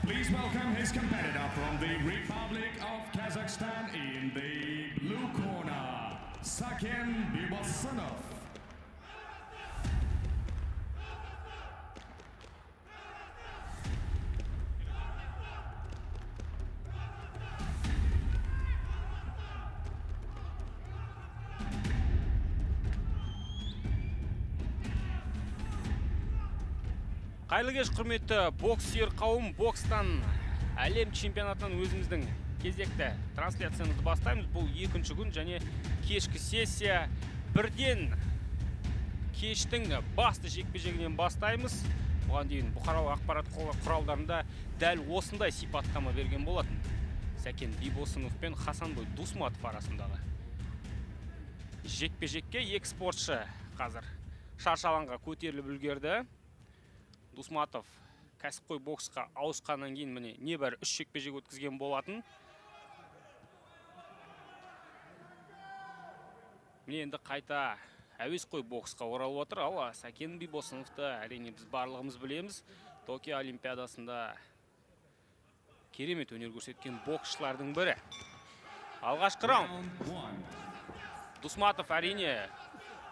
Please welcome his competitor from the Republic of Kazakhstan in the blue corner, Saken Bibassanov. Қайырлы кеш, құрметті боксер қауым. Бокстан әлем чемпионатынан өзіміздің кезекті трансляциямызды бастаймыз. Бұл екінші күн және кешкі сессия. Бірден кештің басты жекпе-жегінен бастаймыз. Бұған дейін бұқаралық ақпарат құралдарында дәл осындай сипаттама берген болатын. Сәкен Бибосынов пен Хасанбой Дусматов арасындағы жекпе-жекке екі спортшы қазір шаршы алаңға көтеріліп үлгерді. Дусматов кәсіпқой боксқа ауысқаннан кейін міне небәрі 3 жекпе-жек өткізген болатын. Міне енді қайта әуесқой боксқа оралып отыр. Ал Сәкен Бибосыновты әрине біз барлығымыз білеміз. Токио олимпиадасында керемет өнер көрсеткен боксшылардың бірі. Алғашқы раунд. Дусматов әрине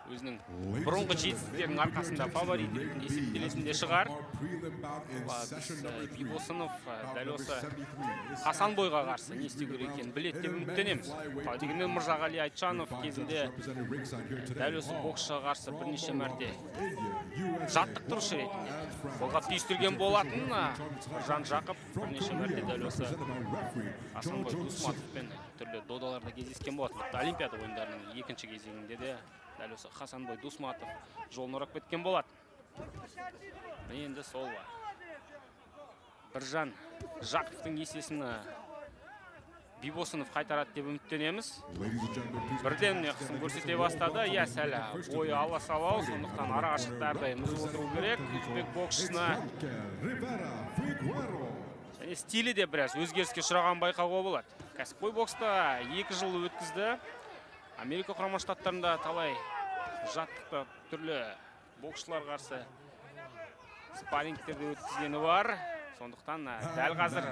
өзінің бұрынғы жетістіктерінің арқасында фаворит есептелесінде шығар. Бибосынов дәл осы Хасанбойға қарсы не істеу керек екенін біледі деп үміттенеміз. Дегенмен Мырзағали Айтжанов кезінде дәл осы боксшыға қарсы бірнеше мәрте жаттықтырушы ретінде қолғап түйістірген болатын. Жан Жақып бірнеше мәрте дәл осы Хасанбой Дусматовпен түрлі додаларда кездескен болатын. Олимпиада ойындарының екінші кезеңінде де дәл осы Хасанбой Дусматов жолын орап кеткен болады. Енді сол Біржан Жақыптың есесін Бибосынов қайтарады деп үміттенеміз. Бірден қысым көрсете бастады. Сәл бойы ала салау, сондықтан ара ашықты әрдайым үзіп отыру керек. Өзбек боксшысына және стилі де біраз өзгеріске ұшыраған байқауға болады. Кәсіпқой бокста 2 жыл өткізді. Америка құрама штаттарында талай жаттықты түрлі боксшылар қарсы спаррингтерде өткізгені бар. Сондықтан дәл қазір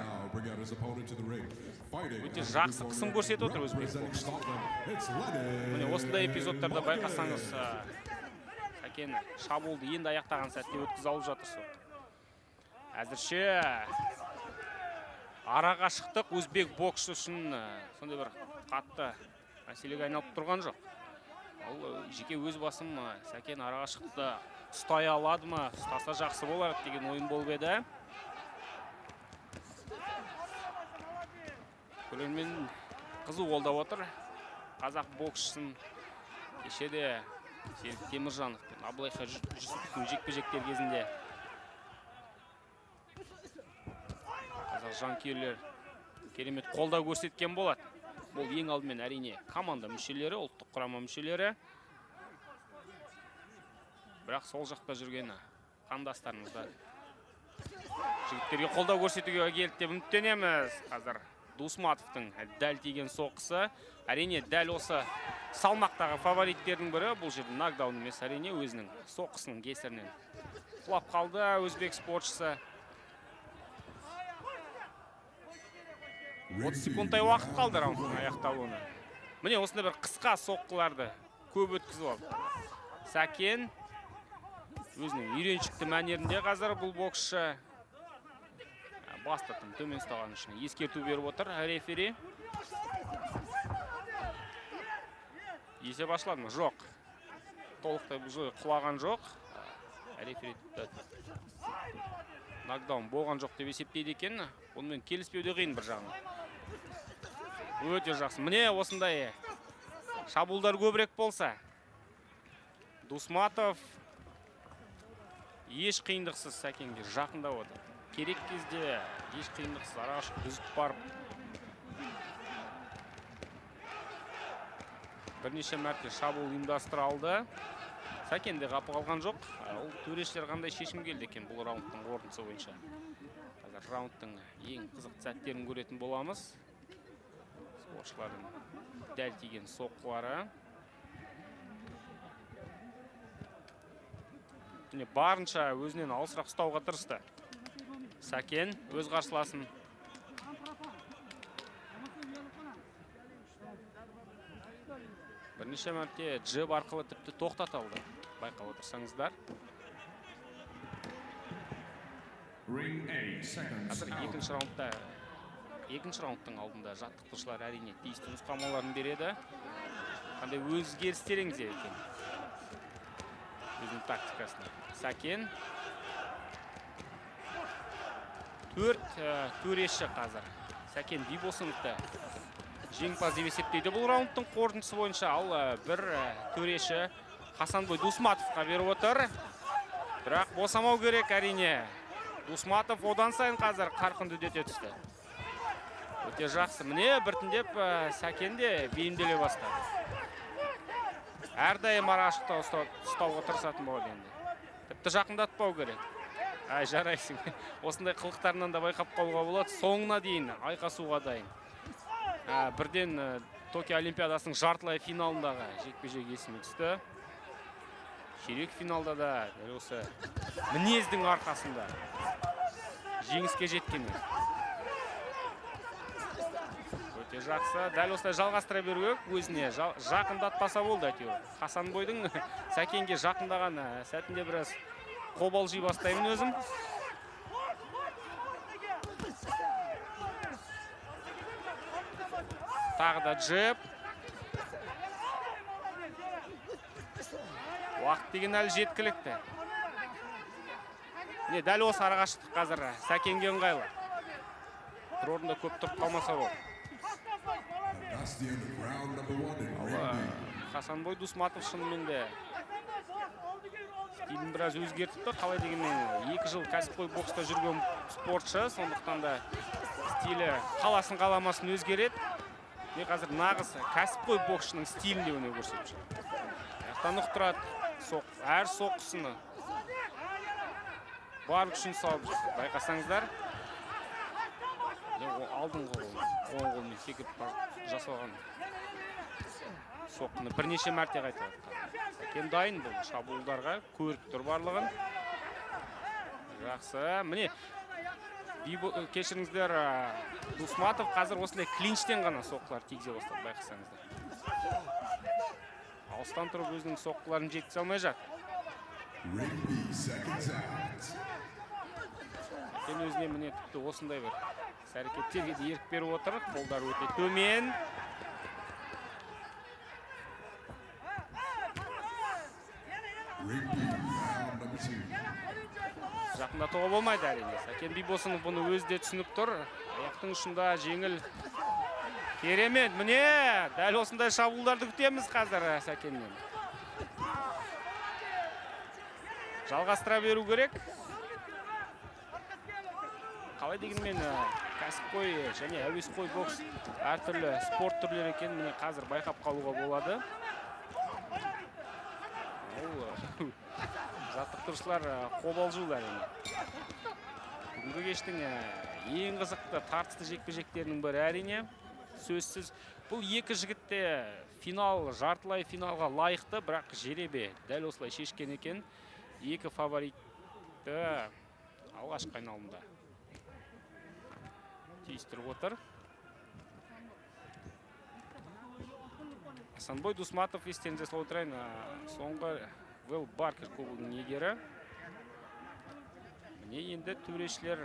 өте жақсы қысым көрсетіп отыр өзбек боксшысы. Міне осындай эпизодтарда байқасаңыз, Сәкен шабуылды енді аяқтаған сәтте өткізе алып жатыр. Әзірше арақашықтық өзбек боксшысы үшін сондай бір қатты мәселеге айналып тұрған жоқ. Ол жеке өз басым Сәкен арақашықтықты ұстай алады ма, ұстаса жақсы болар деген ойын болып еді. Көрермен қызу қолдап отыр. Қазақ боксшысын кешеде Серік Теміржанов пен Абылайхан Жүсіповтің жекпе-жектер кезінде қазақ жанкүйерлер керемет қолдау көрсеткен болады. Бұл ең алдымен әрине команда мүшелері, ұлттық құрама мүшелері. Бірақ сол жақта жүрген қандастарымыздар жігіттерге қолдау көрсетуге келді деп үміттенеміз. Қазір Дусматовтың дәл тиген соққысы. Әрине дәл осы салмақтағы фавориттердің бірі. Бұл жерде нокдаун емес, әрине өзінің соққысының кесірінен құлап қалды өзбек спортшысы. 30 секундтай уақыт қалды раундтың аяқталуына. Міне осында бір қысқа соққыларды көп өткізіп алды. Сәкен өзінің үйреншікті мәнерінде қазір бұл боксшы бастатын төмен ұстаған үшін ескерту беріп отыр рефери. Есеп ашылады ма? Жоқ. Толықтай бұл құлаған жоқ. Рефери нокдаун болған жоқ деп есептейді екен. Онымен келіспеуде қиын бір жағынан. Өте жақсы. Міне осындай шабуылдар көбірек болса, Дусматов еш қиындықсыз Сәкенге жақындап отыр. Керек кезде еш қиындықсыз арақашық үзіп барып бірнеше мәрте шабуыл ұйымдастыра алды. Сәкен де қапы қалған жоқ. Ол төрешілер қандай шешім келді екен бұл раундтың қорытындысы бойынша. Қазір раундтың ең қызықты сәттерін көретін боламыз. Спортшылардың дәл тиген соққылары. Барынша өзінен алысырақ ұстауға тырысты Сакен өз қарсыласын. Бірнеше мәрте джеб арқылы тіпті тоқтата алды. Байқап отырсаңыздар. Қазір екінші раундтың алдында жаттықтырушылар әрине тиісті нұсқамаларын береді. Қандай өзгерістер енгізер екен өзінің тактикасына. Сакен 4 төреші қазір. Сакен Бибосыновты жеңімпаз деп есептейді бұл раундтың қорытындысы бойынша. Ал бір төреші Хасанбой Дусматовқа беріп отыр. Бірақ босамау керек әрине. Дусматов одан сайын қазір қарқынды үдете түсті. Өте жақсы. Міне біртіндеп Сакен де бейімделе бастады. Әрдайым арашықта ұстауға тырысатын болады енді. Тіпті жақындатпау керек. Жарайсың. Осындай қылықтарынан да байқап қалуға болады. Соңына дейін айқасуға дайын. Бірден Токио Олимпиадасының жартылай финалындағы жекпе-жек есіме түсті. Ширек финалда да осы мінездің арқасында жеңіске жеткен. Өте жақсы. Дәл осылай жалғастыра беру керек. Өзіне жақындатпаса болды әйтеуір. Хасанбойдың Сакенге жақындаған сәтінде біраз қобалжи бастаймын өзім. Тағы да джеб. Уақыт деген әлі жеткілікті. Дәл осы арақашықтық қазір Сакенге ыңғайлы. Бір орында көп тұрып қалмаса болды. Хасанбой Дусматов шынымен де стилін біраз өзгертіпті. Қалай дегенмен 2 жыл кәсіпқой бокста жүрген спортшы, сондықтан да стилі қаласын қаламасын өзгереді. Мен қазір нағыз кәсіпқой боксшының стилінде өнер көрсетіп жүр. Аяқтан ұқтырады. Әр соққысыны бар күшін салып жүр. Байқасаңыздар, алдыңғы оң қолмен секіріп жасалған соққыны бірнеше мәрте қайталады. Сакен дайын бұл шабуылдарға, көріп тұр барлығын. Жақсы. Міне, кешіріңіздер, Дусматов қазір осындай клинчтен ғана соққылар тигізе бастады, байқасаңыздар. Алыстан тұрып өзінің соққыларын жеткізе алмай жатыр. Сакен өзіне міне тіпті осындай бір әрекеттерге де ерік беріп отыр. Қолдар өте төмен. Жақындатуға болмайды әрине. Сакен Бибосынов бұны өзі де түсініп тұр. Аяқтың ұшында жеңіл. Керемет, міне, дәл осындай шабуылдарды күтеміз қазір Сакеннен. Жалғастыра беру керек. Қалай дегенмен кәсіпқой және әуесқой бокс әртүрлі спорт түрлері екен, міне қазір байқап қалуға болады. Жаттықтырушылар қобалжуда әрине. Бүгінгі кештің ең қызықты тартысты жекпе-жектерінің бірі әрине. Сөзсіз, бұл екі жігітте жартылай финалға лайықты, бірақ жеребе дәл осылай шешкен екен. Екі фаворитті алғашқы айналымда тиістіріп отыр. Хасанбой Дусматов естеріңізде сала отырайын, соңғы Вэл Баркер кубогының иегері. Міне енді төрешілер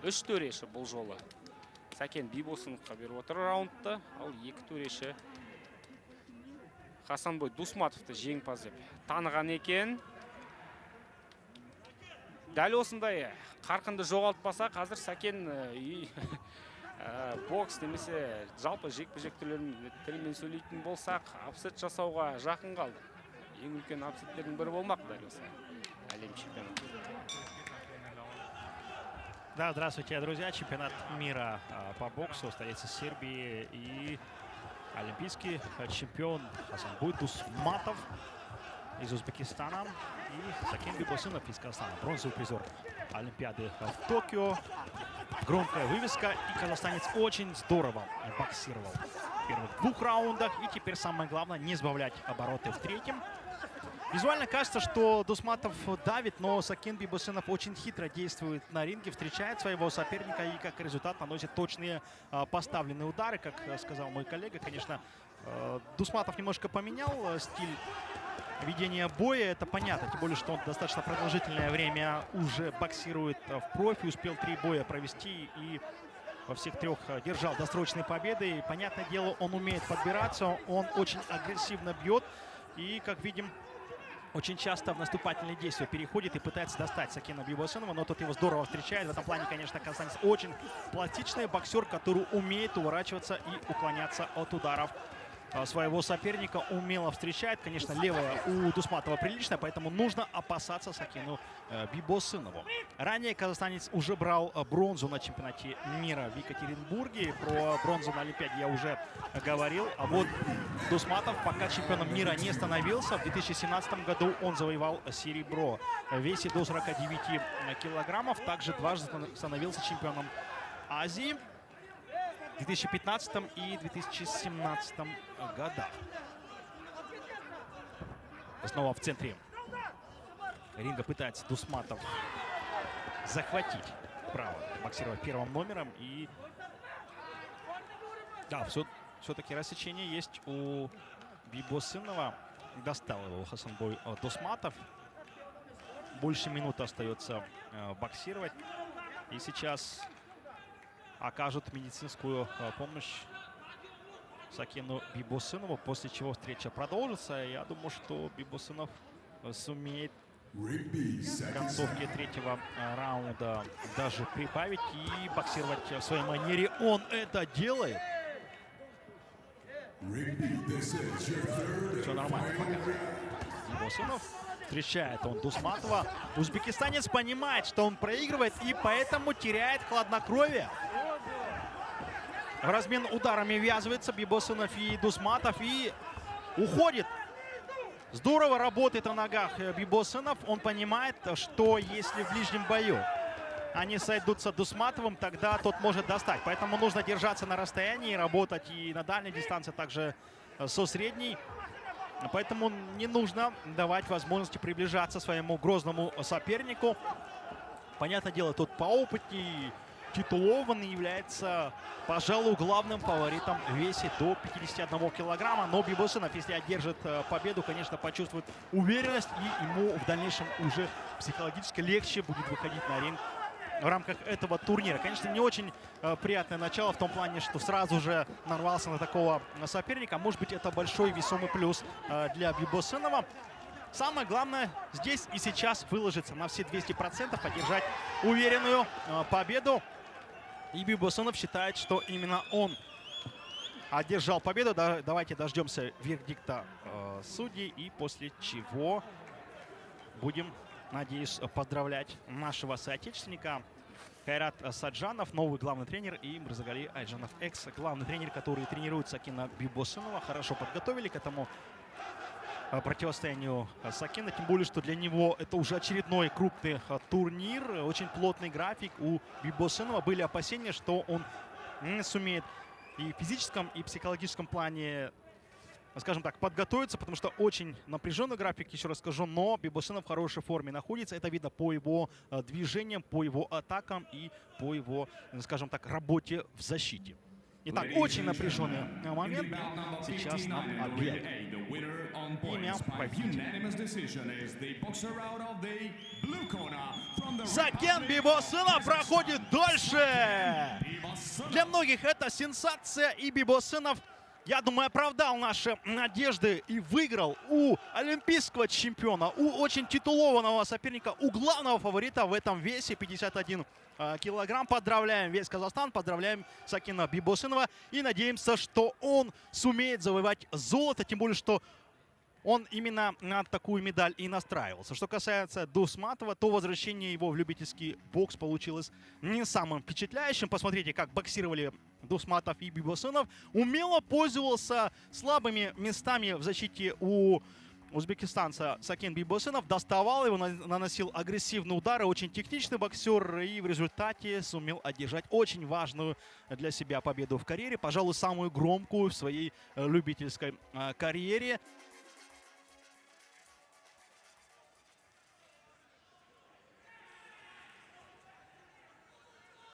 3 төреші бұл жолы. Сакен Бибосыновқа беріп отыр раундты, ал 2 төреші Хасанбой Дусматовты жеңімпаз деп таныған екен. Дәл осындай қарқынды жоғалтпаса, қазір Сакен бокс немесе жалпы жекпе-жек тілімен сөйлейтін болсақ, апсет жасауға жақын қалды. Ең үлкен апсеттердің бірі болмақ дәл осы әлем чемпионаты. Да, здравствуйте, друзья. Чемпионат мира по боксу в столице Сербии и олимпийский чемпион Хасанбой Дусматов из Узбекистана и Сакен Бибосынов из Казахстана. Бронзовый призер Олимпиады в Токио. Громкая вывеска, и казахстанец очень здорово боксировал в первых 2 раундах. И теперь самое главное не сбавлять обороты в 3-м. Визуально кажется, что Дусматов давит, но Сакен Бибосынов очень хитро действует на ринге, встречает своего соперника и как результат наносит точные поставленные удары. Как сказал мой коллега, конечно, Дусматов немножко поменял стиль ведения боя, это понятно, тем более, что он достаточно продолжительное время уже боксирует в профи, успел 3 боя провести и во всех 3 держал досрочные победы. И, понятное дело, он умеет подбираться, он очень агрессивно бьет и, как видим, очень часто в наступательные действия переходит и пытается достать Сакена Бибосынова, но тот его здорово встречает. В этом плане, конечно, Казахстанец очень пластичный боксер, который умеет уворачиваться и уклоняться от ударов своего соперника, умело встречает. Конечно, левая у Дусматова приличная, поэтому нужно опасаться Сакену Бибосынову. Ранее казахстанец уже брал бронзу на чемпионате мира в Екатеринбурге. Про бронзу на Олимпиаде я уже говорил. А вот Дусматов пока чемпионом мира не становился. В 2017 году он завоевал серебро в весе до 49 килограммов. Также дважды становился чемпионом Азии в 2015 и 2017 годах. Снова в центре ринга пытается Дусматов захватить право боксировать первым номером. И да, все-таки рассечение есть у Бибосынова. Достал его Хасанбой Дусматов. Больше минуты остается боксировать. И сейчас окажут медицинскую помощь Сакену Бибосынову, после чего встреча продолжится. Я думаю, что Бибосынов сумеет в концовке 3-го раунда даже прибавить и боксировать в своей манере. Он это делает. Все нормально пока. Бибосынов встречает он Дусматова. Узбекистанец понимает, что он проигрывает и поэтому теряет хладнокровие. В размен ударами ввязывается Бибосынов и Дусматов и уходит. Здорово работает на ногах Бибосынов. Он понимает, что если в ближнем бою они сойдутся Дусматовым, тогда тот может достать. Поэтому нужно держаться на расстоянии, работать и на дальней дистанции, также со средней. Поэтому не нужно давать возможности приближаться своему грозному сопернику. Понятное дело, тот поопытней, титулованный, является, пожалуй, главным фаворитом в весе до 51 килограмма. Но Бибосынов, если одержит победу, конечно, почувствует уверенность, и ему в дальнейшем уже психологически легче будет выходить на ринг в рамках этого турнира. Конечно, не очень приятное начало в том плане, что сразу же нарвался на такого соперника. Может быть, это большой весомый плюс для Бибосынова. Самое главное здесь и сейчас выложиться на все 200%, одержать уверенную победу. И Бибосынов считает, что именно он одержал победу. Давайте дождемся вердикта судей, и после чего будем, надеюсь, поздравлять нашего соотечественника. Кайрат Саджанов, новый главный тренер, и Мырзагали Айджанов, экс-главный тренер, который тренирует Сакена Бибосынова. Хорошо подготовили к этому противостоянию Сакена, тем более, что для него это уже очередной крупный турнир, очень плотный график. У Бибосынова были опасения, что он не сумеет и в физическом, и в психологическом плане, скажем так, подготовиться, потому что очень напряженный график, еще раз скажу, но Бибосынов в хорошей форме находится. Это видно по его движениям, по его атакам и по его, скажем так, работе в защите. Итак, очень напряженный момент. Сейчас нам объявят имя победителя. Сакен Бибосынов проходит дальше. Для многих это сенсация, и Бибосынов, я думаю, оправдал наши надежды и выиграл у олимпийского чемпиона, у очень титулованного соперника, у главного фаворита в этом весе 51 килограмм. Поздравляем весь Казахстан, поздравляем Сакена Бибосынова и надеемся, что он сумеет завоевать золото, тем более, что он именно на такую медаль и настраивался. Что касается Дусматова, то возвращение его в любительский бокс получилось не самым впечатляющим. Посмотрите, как боксировали Дусматов и Бибосынов. Умело пользовался слабыми местами в защите у узбекистанца Сакен Бибосынов. Доставал его, наносил агрессивные удары. Очень техничный боксер и в результате сумел одержать очень важную для себя победу в карьере. Пожалуй, самую громкую в своей любительской карьере.